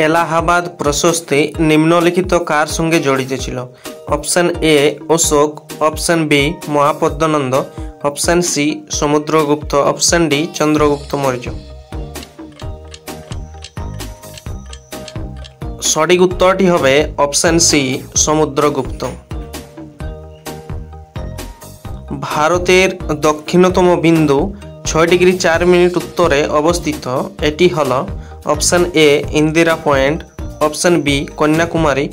এলাহাবাদ প্রশস্তি নিম্নলিখিত কার সঙ্গে জড়িত ছিল? Option A Ashok, option B Mahapadmananda, option C Samudragupta, option D Chandragupta Maurya. সঠিক উত্তরটি হবে অপশন সি সমুদ্রগুপ্ত। ভারতের দক্ষিণতম বিন্দু 6°4' উত্তরে অবস্থিত। এটি হল option A Indira point, option B Kanyakumari,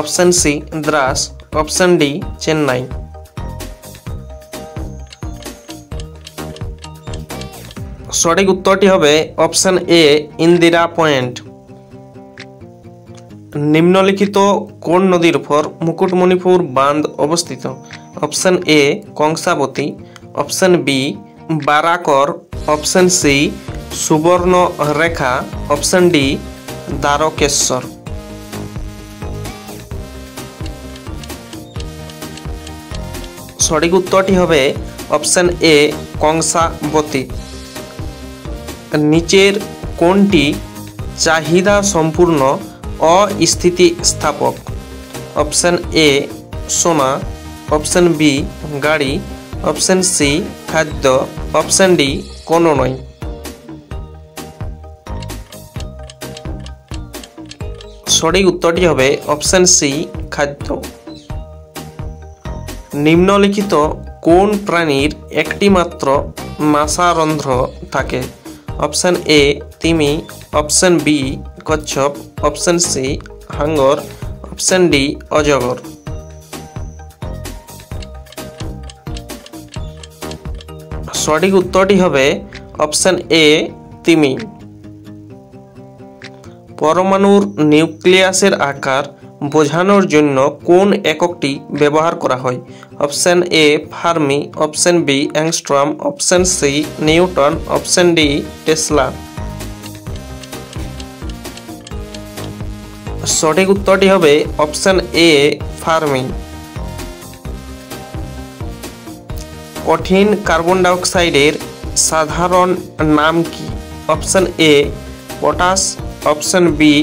option C Dras, option D Chennai. সঠিক উত্তরটি হবে অপশন এ ইন্দিরা পয়েন্ট। নিম্নলিখিত কোন নদীর উপর মুকুটমণিপুর বাঁধ অবস্থিত? Option A Kangsabati, option B Barakar, option C Subarnarekha, option D Dwarakeswar. সঠিক উত্তরটি হবে অপশন এ কংসাবতী। নিচের কোনটি চাহিদা সম্পূর্ণ অস্থিতিস্থাপক? অপশন এ সোনা, অপশন বি গাড়ি, অপশন সি খাদ্য, অপশন ডি কোনো নয়। সঠিক উত্তরটি হবে অপশন সি খাদ্য। নিম্নলিখিত কোন প্রাণীর একটি মাত্র নাসারন্ধ্র থাকে? অপশন এ তিমি, অপশন বি কচ্ছপ, অপশন সি হাঙ্গর, অপশন ডি অজগর। সঠিক উত্তরটি হবে অপশন এ তিমি। পরমাণুর নিউক্লিয়াসের আকার বোঝানোর জন্য কোন এককটি ব্যবহার করা হয়? Option A fermi, option B angstrom, option C newton, option D tesla. সঠিক উত্তরটি হবে অপশন এ ফার্মি। কঠিন কার্বন ডাইঅক্সাইডের সাধারণ নাম কি? Option A potash, option B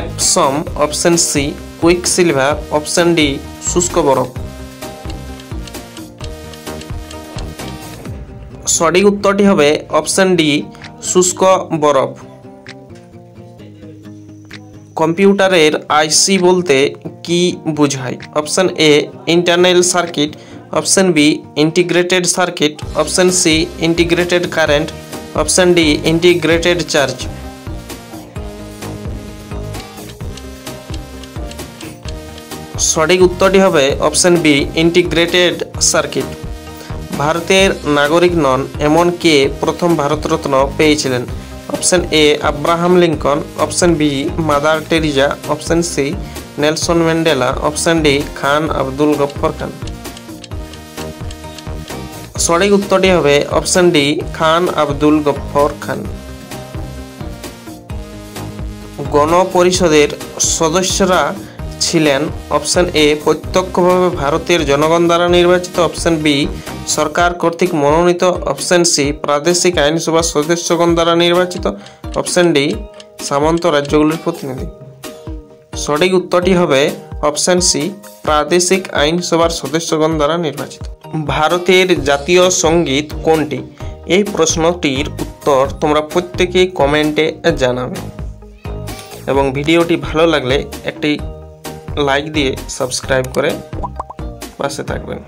Epsom, option C quicksilver, option D শুষ্ক বরফ। সঠিক উত্তরটি হবে অপশন ডি শুষ্ক বরফ। কম্পিউটারের আইসি বলতে কি বোঝায়? Option A internal circuit, option B integrated circuit, option C integrated current, option D integrated charge. সঠিক উত্তরটি হবে অপশন বি ইন্টিগ্রেটেড সার্কিট। ভারতের নাগরিক নন এমন কে প্রথম ভারতরত্ন পেয়েছিলেন? Option A Abraham Lincoln, option B Mother Teresa, option C Nelson Mandela, option D Khan Abdul Ghaffar Khan. সঠিক উত্তরটি হবে অপশন ডি খান আব্দুল গফ্ফর খান। গণপরিষদের সদস্যরা ছিলেন অপশন এ প্রত্যক্ষভাবে ভারতের জনগণ দ্বারা নির্বাচিত, অপশন বি সরকার কর্তৃক মনোনীত, অপশন সি প্রাদেশিক আইনসভার সদস্যগণ দ্বারা নির্বাচিত, অপশন ডি সামন্ত রাজ্যগুলির প্রতিনিধি। সঠিক উত্তরটি হবে অপশন সি প্রাদেশিক আইনসভার সদস্যগণ দ্বারা নির্বাচিত। ভারতের জাতীয় সঙ্গীত কোনটি? এই প্রশ্নটির উত্তর তোমরা প্রত্যেকেই কমেন্টে জানাবে এবং ভিডিওটি ভালো লাগলে একটি লাইক দিয়ে সাবস্ক্রাইব করে পাশে থাকবেন।